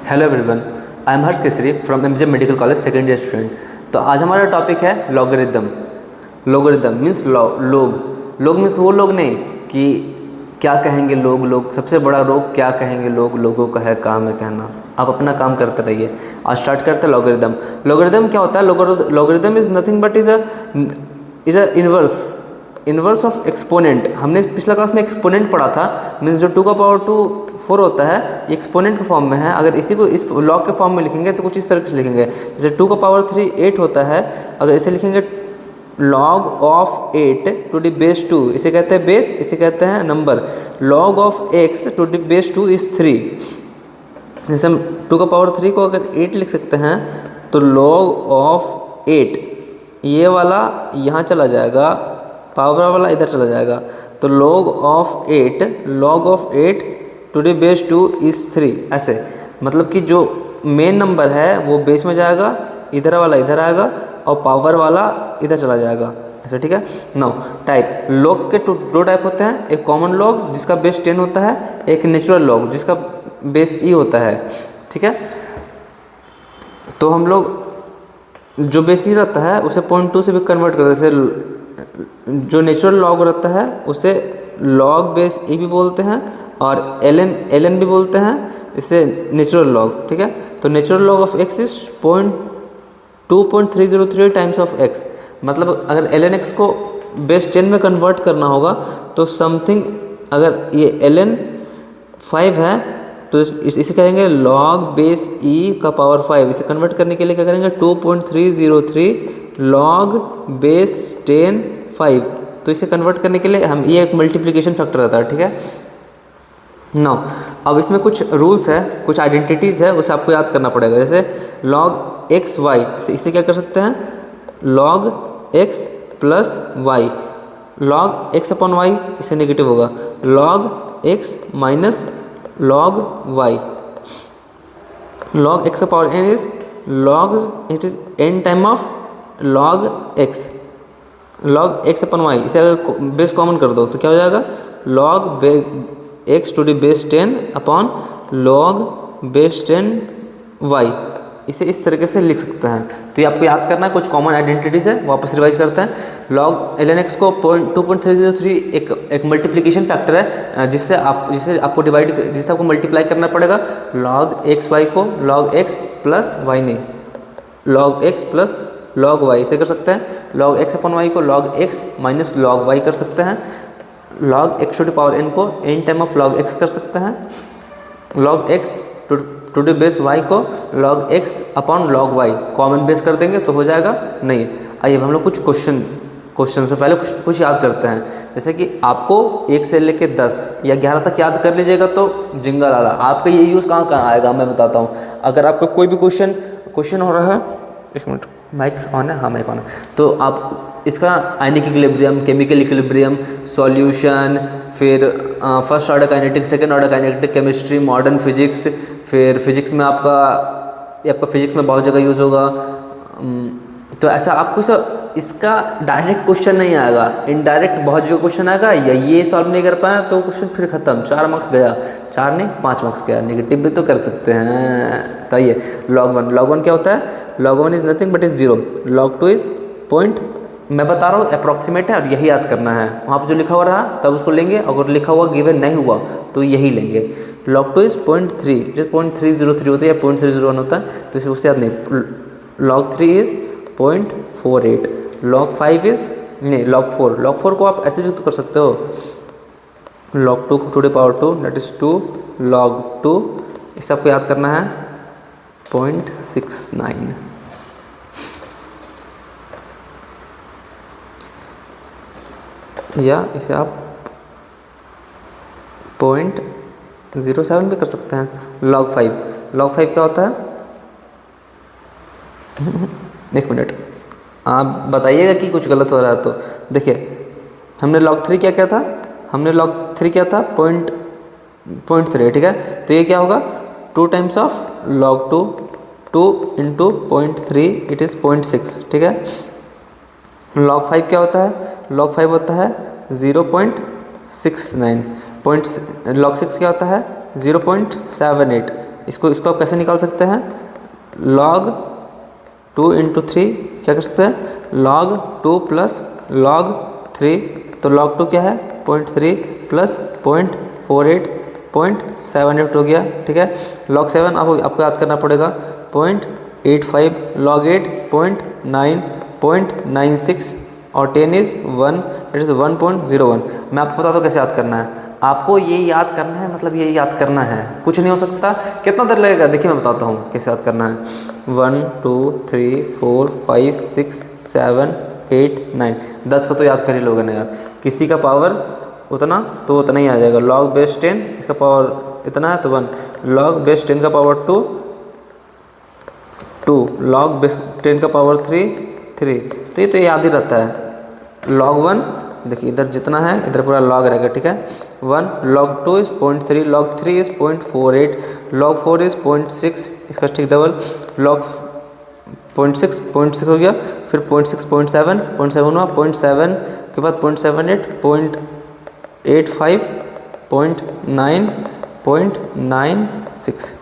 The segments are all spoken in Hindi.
Hello everyone, I am Harsh Kesari from MJ medical college second year student. तो आज हमारा टॉपिक है लॉगरिदम। लॉगरिदम मीन्स लोग मीन्स वो लोग नहीं कि क्या कहेंगे लोग सबसे बड़ा रोग क्या कहेंगे लोगों का है काम है कहना। आप अपना काम करते रहिए। आज स्टार्ट करते हैं लॉगरिदम। लॉगरिदम क्या होता है? Logarithm is nothing but is a inverse of exponent. हमने पिछला क्लास में एक्सपोनेंट पढ़ा था, मीन्स जो 2 का पावर 2 4 होता है ये एक्सपोनेंट के फॉर्म में है। अगर इसी को इस लॉग के फॉर्म में लिखेंगे तो कुछ इस तरह से लिखेंगे, जैसे 2 का पावर 3 8 होता है। अगर इसे लिखेंगे log of 8 to the base 2, इसे कहते हैं बेस, इसे कहते हैं number. log of x to the base 2 is 3। जैसे हम 2 का पावर 3 को अगर 8 लिख सकते हैं तो log ऑफ 8 ये वाला यहाँ चला जाएगा, पावर वाला इधर चला जाएगा, तो log of 8 to the base 2 is 3। ऐसे मतलब कि जो मेन नंबर है वो बेस में जाएगा, इधर वाला इधर आएगा और पावर वाला इधर चला जाएगा, ऐसा ठीक है। नाउ टाइप लॉग के दो टाइप होते हैं, एक कॉमन लॉग जिसका बेस 10 होता है, एक नेचुरल लॉग जिसका बेस ई होता है, ठीक है। तो हम लोग जो बेस ई रहता है उसे 0.2 से भी कन्वर्ट करते हैं। जैसे जो नेचुरल लॉग रहता है उसे लॉग बेस ई भी बोलते हैं और एल भी बोलते हैं, इसे नेचुरल लॉग, ठीक है। तो natural log of x is 2.303 times of x. मतलब अगर ln x को बेस 10 में कन्वर्ट करना होगा तो समथिंग, अगर ये ln 5 है तो इसे कहेंगे log बेस e का पावर 5। इसे कन्वर्ट करने के लिए क्या करेंगे 2.303 log बेस 10 5। तो इसे कन्वर्ट करने के लिए हम ये एक मल्टीप्लिकेशन फैक्टर रहता है, ठीक है। नाउ अब इसमें कुछ रूल्स है, कुछ आइडेंटिटीज़ है, उसे आपको याद करना पड़ेगा। जैसे log x y, इसे क्या कर सकते हैं log x plus Y. log x upon Y इसे नेगेटिव होगा, log x minus log y। log x का power n is it is n time of log x। log x upon y इसे अगर बेस कॉमन कर दो तो क्या हो जाएगा log x to the base 10 upon log base 10 y। इसे इस तरीके से लिख सकते हैं। तो ये आपको याद करना है, कुछ कॉमन आइडेंटिटीज़ है, वापस रिवाइज करते हैं। log ln x को 2.303 एक मल्टीप्लिकेशन फैक्टर है, जिससे आपको मल्टीप्लाई करना पड़ेगा log x y को log x प्लस वाई नहीं, log x plus log y इसे कर सकते हैं। log x अपॉन y को log x minus log y कर सकते हैं। log x to the power n को n time of log x कर सकते हैं। log x to the base y को log x upon log y common base कर देंगे तो हो जाएगा। नहीं, आइए हम लोग कुछ क्वेश्चन से पहले कुछ याद करते हैं। जैसे कि आपको 1 से लेके 10 या 11 तक याद कर लीजिएगा तो जिंगा लाला। आपका ये यूज़ कहाँ आएगा मैं बताता हूँ। अगर आपका कोई भी क्वेश्चन हो रहा है, एक मिनट माइक ऑन है, हाँ माइक ऑन है, तो आप इसका ionic equilibrium, chemical equilibrium, solution, फिर first order kinetics, second order kinetic, chemistry, modern physics, फिर फिजिक्स में आपका फिजिक्स में बहुत जगह यूज़ होगा। तो ऐसा आपको इसका डायरेक्ट क्वेश्चन नहीं आएगा, इनडायरेक्ट बहुत जगह क्वेश्चन आएगा। या ये सॉल्व नहीं कर पाया तो क्वेश्चन फिर ख़त्म, 4 मार्क्स गया, 4 नहीं 5 मार्क्स गया। नेगेटिव भी तो कर सकते हैं। तो ये log 1 क्या होता है? log 1 is nothing but is 0, log 2 is point, मैं बता रहा हूँ अप्रॉक्सीमेट है और यही याद करना है। वहाँ पर जो लिखा हुआ रहा तब उसको लेंगे, अगर लिखा हुआ गिवन नहीं हुआ तो यही लेंगे। log 2 इज़ 0.3, जैसे 0.303 होता है या 0.301 होता है, तो इसे उससे याद नहीं। log 3 इज़ 0.48, log 5 इज़ नहीं, log 4 को आप ऐसे भी तो कर सकते हो, log 2 to the power 2 that is 2 log 2, इसे आपको याद करना है 0.69। या इसे आप 0.07 भी कर सकते हैं। log 5 क्या होता है? एक मिनट आप बताइएगा कि कुछ गलत हो रहा है तो। देखिए हमने log 3 क्या था? हमने log 3 क्या था 0.3, ठीक है। तो ये क्या होगा 2 times of log 2 into 0.3 it is 0.6, ठीक है। log 5 क्या होता है? log 5 होता है 0.69, log 6 क्या होता है 0.78, इसको आप कैसे निकाल सकते हैं, log 2 इंटू 3 क्या कर सकते हैं, log 2 प्लस log 3, तो log 2 क्या है 0.3 प्लस 0.48 0.78 हो गया, ठीक है। log 7 आपको याद करना पड़ेगा 0.85, log 8 0.9 0.96 और 10 इज़ 1, इट इज़ 1.01। मैं आपको बता दूँ कैसे याद करना है, आपको ये याद करना है, मतलब ये याद करना है, कुछ नहीं हो सकता। कितना देर लगेगा देखिए मैं बताता हूँ कैसे याद करना है। 1 2 3 4 5 6 7 8 9, 10 का तो याद कर ही लोगे ना यार, किसी का पावर उतना तो उतना ही आ जाएगा। log बेस 10 इसका पावर इतना है तो 1, log बेस 10 का पावर 2 2, log बेस 10 का पावर 3 3, तो ये तो याद ही रहता है। log 1 देखिए इधर जितना है इधर पूरा log रहेगा, ठीक है। 1 log 2 is 0.3, log 3 is 0.48, log 4 is 0.6, इसका ठीक डबल log 0.6 हो गया, फिर 0.6 0.7 हुआ, 0.7 के बाद 0.78 0.85 0.9 0.96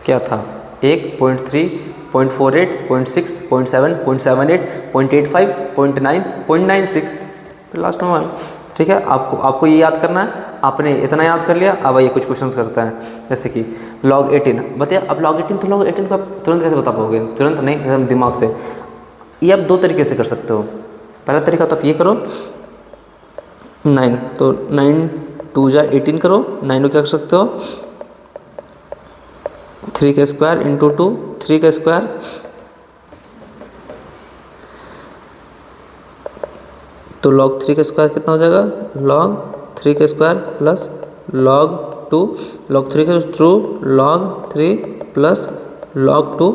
क्या था, 1 0.3 0.48 0.6 0.7 0.78 0.85 0.9 0.96, फिर लास्ट में 1, ठीक है। आपको ये याद करना है, आपने इतना याद कर लिया। अब आइए कुछ क्वेश्चंस करते हैं, जैसे कि log 18 बताइए। अब log 18 तो log 18 को आप तुरंत कैसे बता पाओगे, तुरंत नहीं, एकदम दिमाग से। ये आप दो तरीके से कर सकते हो। पहला तरीका तो आप ये करो 9, तो 9 2 जा 18 करो, 9 को क्या कर सकते हो 3 का स्क्वायर इंटू 2, 3 का स्क्वायर, तो log 3 का स्क्वायर कितना हो जाएगा, log 3 का स्क्वायर प्लस log 2, log 3 का थ्रू log 3 प्लस log 2,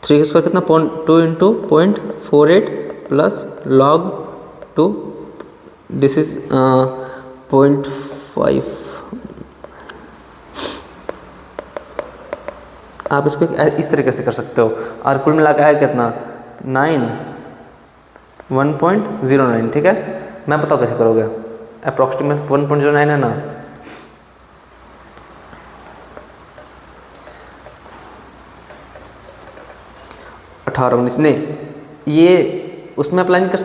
3 का स्क्वायर कितना 2 into 0.48 plus log 2, this is 0.5। आप इसको इस तरीके से कर सकते हो, और कुल मिला के आया कितना 9 1.09, ठीक है। मैं बताओ कैसे करोगे, अप्रॉक्सीमेट 1.09 है ना। अठारह 19 नहीं, ये उसमें अप्लाई नहीं कर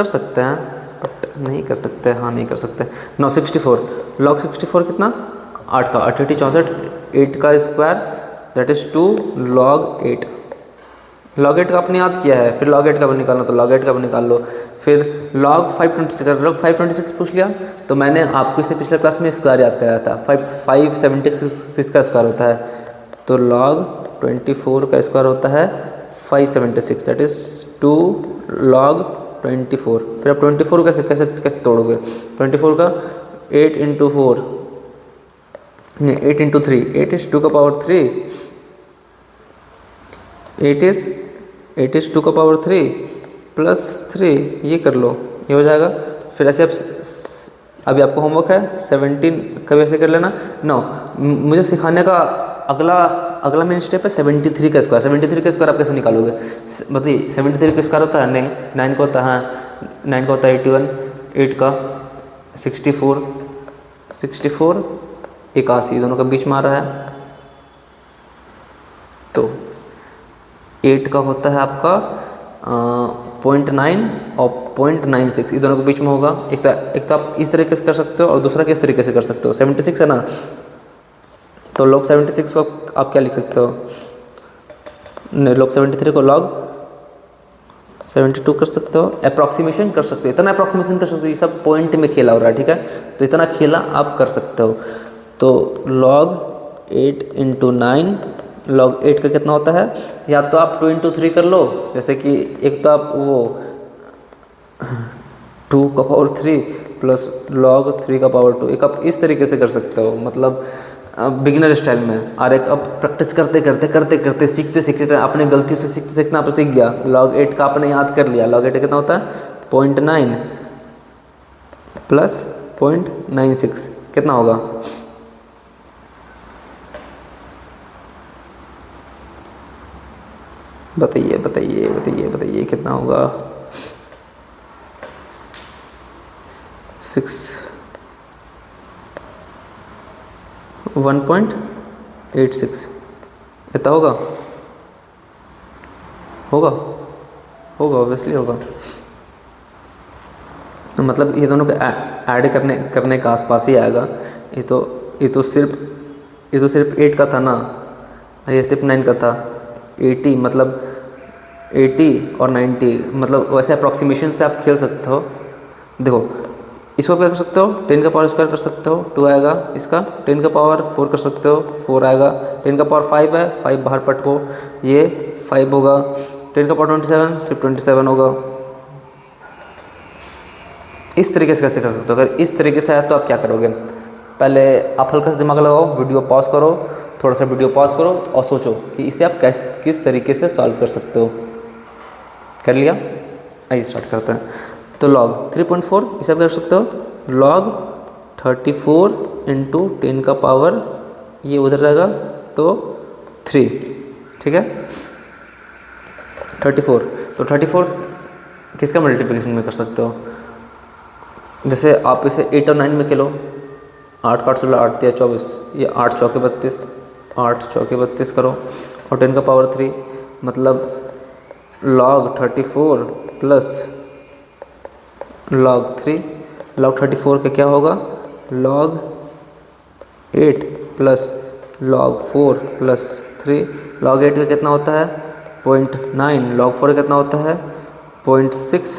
सकते हैं, बट नहीं कर सकते, हाँ नहीं कर सकते। 964 log 64 कितना 8 का 8 64, 8 का square that is 2 log 8, log 8 का आपने याद किया है, फिर log 8 का भी निकालना तो log 8 का भी निकाल लो। फिर log 526 पूछ लिया, तो मैंने आपको इससे पिछले क्लास में स्क्वायर याद कराया था, 576 किसका स्क्वायर होता है, तो log 24 का स्क्वायर होता है 576, दैट इज़ 2 log 24। फिर आप 24 कैसे कैसे कैसे तोड़ोगे, 24 का 8 इंटू 4 नहीं 8 इंटू 3, 8 इज़ 2 का पावर 3, 8 इज़ 2 का पावर 3 प्लस 3, ये कर लो, ये हो जाएगा। फिर ऐसे आप अभी आपको होमवर्क है 17 कभी ऐसे कर लेना। मुझे सिखाने का अगला मेन स्टेप है 73 का स्क्वायर। 73 का स्क्वायर आप कैसे निकालोगे, बताइए। 73 का स्क्वायर होता है, नहीं 9 का होता है, 9 का होता है 81, 8 का 64 81, दोनों का बीच में आ रहा है, तो 8 का होता है आपका 0.9 और 0.96, ये दोनों के बीच में होगा। एक तो आप इस तरीके से कर सकते हो और दूसरा किस तरीके से कर सकते हो। 76 है ना, तो log 76 को आप क्या लिख सकते हो, नहीं log 73 को log 72 कर सकते हो, अप्रॉक्सीमेशन कर सकते हो, इतना अप्रॉक्सीमेशन कर सकते हो, ये सब पॉइंट में खेला हो रहा है, ठीक है। तो इतना खेला आप कर सकते हो। तो log 8 इंटू 9, log 8 का कितना होता है, या तो आप 2 इंटू 3 कर लो, जैसे कि एक तो आप वो 2 का पावर 3 प्लस log 3 का पावर 2, एक आप इस तरीके से कर सकते हो, मतलब बिगिनर स्टाइल में। और एक अब प्रैक्टिस करते सीखते अपने गलतियों से सीखते आप सीख गया। log 8 का आपने याद कर लिया, log 8 कितना होता है 0.9 प्लस 0.96 कितना होगा, बताइए कितना होगा। 6 1.86 इतना होगा, होगा होगा ऑब्वियसली होगा। मतलब ये दोनों को ऐड करने के आसपास ही आएगा। ये तो सिर्फ 8 का था ना, ये सिर्फ 9 का था। 80 मतलब 80 और 90 मतलब वैसे अप्रॉक्सीमेशन से आप खेल सकते हो। देखो इसको क्या कर सकते हो, 10 का पावर स्क्वायर कर सकते हो, 2 आएगा। इसका 10 का पावर 4 कर सकते हो, 4 आएगा। 10 का पावर 5 है, 5 बाहर पटको, ये 5 होगा। 10 का पावर 27 सिर्फ 27 होगा। इस तरीके से कैसे कर सकते हो? अगर इस तरीके से आया तो आप क्या करोगे, पहले आप हल्का सा दिमाग लगाओ, वीडियो पॉज करो, थोड़ा सा वीडियो पॉज करो और सोचो कि इसे आप किस तरीके से सॉल्व कर सकते हो। कर लिया? आइए स्टार्ट करते हैं। तो log 3.4 इसे आप कर सकते हो, log 34 इंटू 10 का पावर, ये उधर रहेगा तो 3, ठीक है। 34 तो 34 किसका मल्टीप्लिकेशन में कर सकते हो? जैसे आप इसे 8 और 9 में खेलो, 8 का 8 16, 8 3 24, ये 8 चौके 32, 8 चौके 32 करो और 10 का पावर 3, मतलब log 34 प्लस log 3। log 34 का क्या होगा, log 8 plus log 4 plus 3। log 8 का कितना होता है 0.9, log 4 का कितना होता है 0.6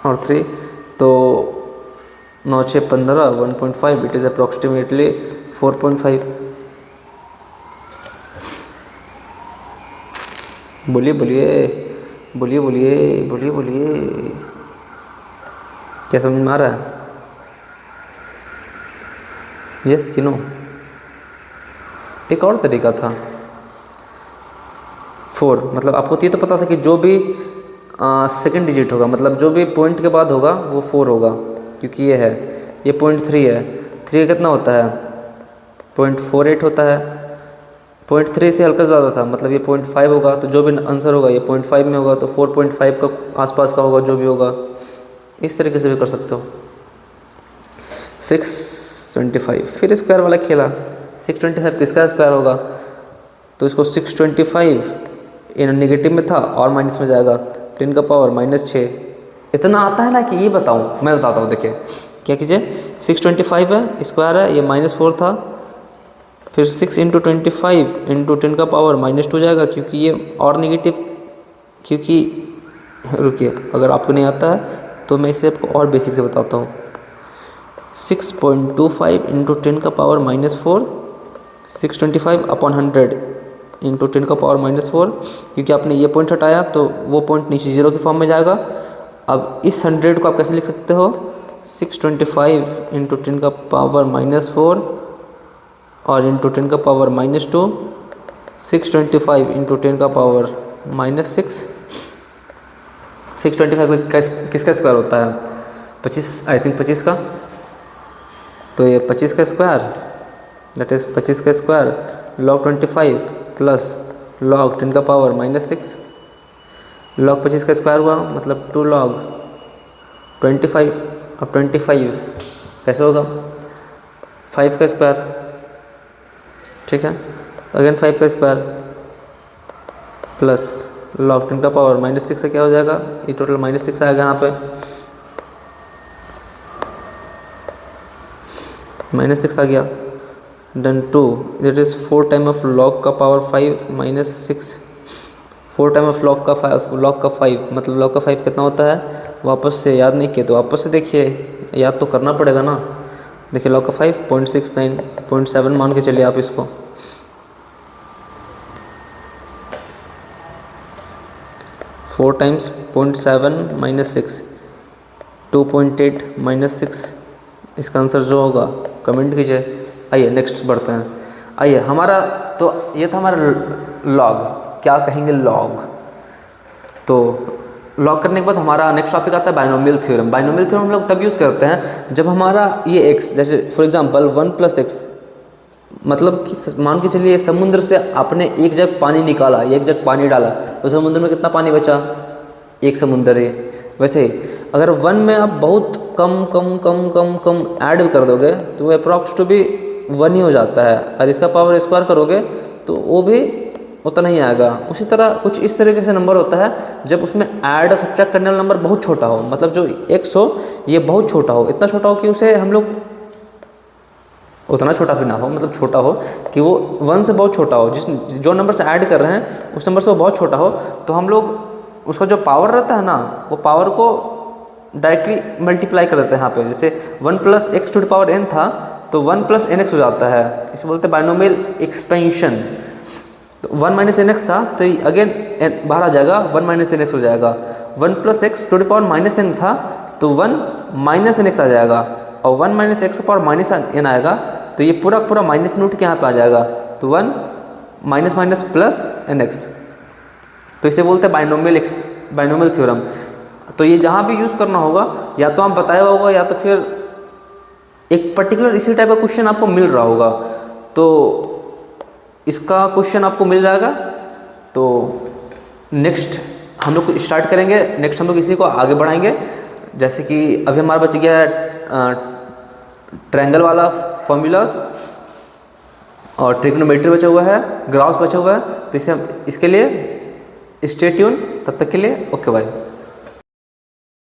और 3, तो 9 6 15 1.5, इट इज़ अप्रॉक्सीमेटली 4.5। बोलिए बोलिए बोलिए बोलिए बोलिए बोलिए, क्या समझ में आ रहा है? यस कि नो? एक और तरीका था 4, मतलब आपको ये तो पता था कि जो भी सेकंड डिजिट होगा, मतलब जो भी पॉइंट के बाद होगा वो 4 होगा, क्योंकि ये है, ये 0.3 है। 3 कितना होता है 0.48 होता है। 0.3 से हल्का ज़्यादा था, मतलब ये 0.5 होगा, तो जो भी आंसर होगा ये 0.5 में होगा, तो 4.5 का आसपास का होगा जो भी होगा। इस तरीके से भी कर सकते हो। 625 फिर स्क्वायर वाला खेला, 625 किसका स्क्वायर होगा, तो इसको 625 इन नेगेटिव में था और माइनस में जाएगा, 10 का पावर -6। इतना आता है ना कि ये बताऊं, मैं बताता हूँ। देखिए क्या कीजिए, 625 है, स्क्वायर है, ये -4 था, फिर 6 इंटू 25 इंटू 10 का पावर -2 जाएगा, क्योंकि ये और नेगेटिव, क्योंकि रुकिए अगर आपको नहीं आता है तो मैं इसे आपको और बेसिक से बताता हूँ। 6.25 इंटू 10 का पावर -4, 625 अपॉन 100 इंटू 10 का पावर -4, क्योंकि आपने ये पॉइंट हटाया तो वो पॉइंट नीचे 0 की फॉर्म में जाएगा। अब इस 100 को आप कैसे लिख सकते हो, 625 इंटू 10 का पावर -4 और इंटू 10 का पावर -2, 625 इंटू 10 का पावर -6। 625 किसका स्क्वायर होता है 25, आई थिंक 25 का, तो ये 25 का स्क्वायर, दैट इज़ 25 का स्क्वायर log 25 प्लस log 10 का पावर -6। log 25 का स्क्वायर हुआ मतलब 2 log 25। अब 25 कैसे होगा 5 का स्क्वायर, ठीक है, तो अगेन 5 का स्क्वायर प्लस log 10 का पावर -6 से क्या हो जाएगा, ये टोटल -6 आएगा यहाँ पे, -6 आ गया। Done 2, that is 4 time of log का पावर 5 -6, 4 टाइम ऑफ log का 5 मतलब log का 5 कितना होता है, वापस से याद नहीं किया तो वापस से देखिए, याद तो करना पड़ेगा ना। देखिए log का 5 0.69, 0.7 मान के चलिए आप इसको, 4 टाइम्स 0.7 -6, 2.8 -6, इसका आंसर जो होगा कमेंट कीजिए। आइए नेक्स्ट बढ़ते हैं। आइए हमारा तो ये था हमारा लॉग, क्या कहेंगे लॉग। तो लॉग करने के बाद हमारा नेक्स्ट टॉपिक आता है बाइनोमियल थ्योरम। बाइनोमियल थ्योरम हम लोग तब यूज़ करते हैं जब हमारा ये एक्स, जैसे फॉर एग्जांपल 1 + x, मतलब कि मान के चलिए समुद्र से आपने एक जग पानी निकाला, एक जग पानी डाला, तो समुद्र में कितना पानी बचा, एक समुद्र है। वैसे ही अगर 1 में आप बहुत कम कम कम कम कम ऐड कर दोगे तो वो अप्रॉक्स टू भी 1 ही हो जाता है, और इसका पावर स्क्वायर करोगे तो वो भी उतना ही आएगा। उसी तरह कुछ इस तरीके से नंबर होता है जब उसमें ऐड और सब्ट्रैक्ट करने वाला नंबर बहुत छोटा हो, मतलब जो x हो ये बहुत छोटा हो, इतना छोटा हो कि उसे हम लोग, उतना छोटा भी ना हो, मतलब छोटा हो कि वो 1 से बहुत छोटा हो, जो नंबर से ऐड कर रहे हैं उस नंबर से वो बहुत छोटा हो, तो हम लोग उसका जो पावर रहता है ना, वो पावर को डायरेक्टली मल्टीप्लाई कर देते हैं यहाँ पे। जैसे 1 + x⁴n था तो 1 + nx हो जाता है, इसे बोलते हैं बाइनोमियल एक्सपेंशन। तो 1 - nx था तो अगेन बाहर आ जाएगा, 1 - nx हो जाएगा। 1 + x⁻n था तो 1 - nx आ जाएगा, और 1 - x⁻n आएगा तो ये पूरा पूरा माइनस रूट के यहाँ पे आ जाएगा, तो 1 - प्लस nx, तो इसे बोलते हैं बाइनोमियल थ्योरम। तो ये जहाँ भी यूज़ करना होगा या तो आप बताया होगा या तो फिर एक पर्टिकुलर इसी टाइप का क्वेश्चन आपको मिल रहा होगा, तो इसका क्वेश्चन आपको मिल जाएगा। तो नेक्स्ट हम लोग स्टार्ट करेंगे, नेक्स्ट हम लोग इसी को आगे बढ़ाएंगे। जैसे कि अभी हमारा बच गया है ट्रायंगल वाला फॉर्मूलास, और ट्रिग्नोमेट्री बचा हुआ है, ग्राफ्स बचा हुआ है, तो इसे इसके लिए स्टे ट्यून, तब तक के लिए ओके बाय।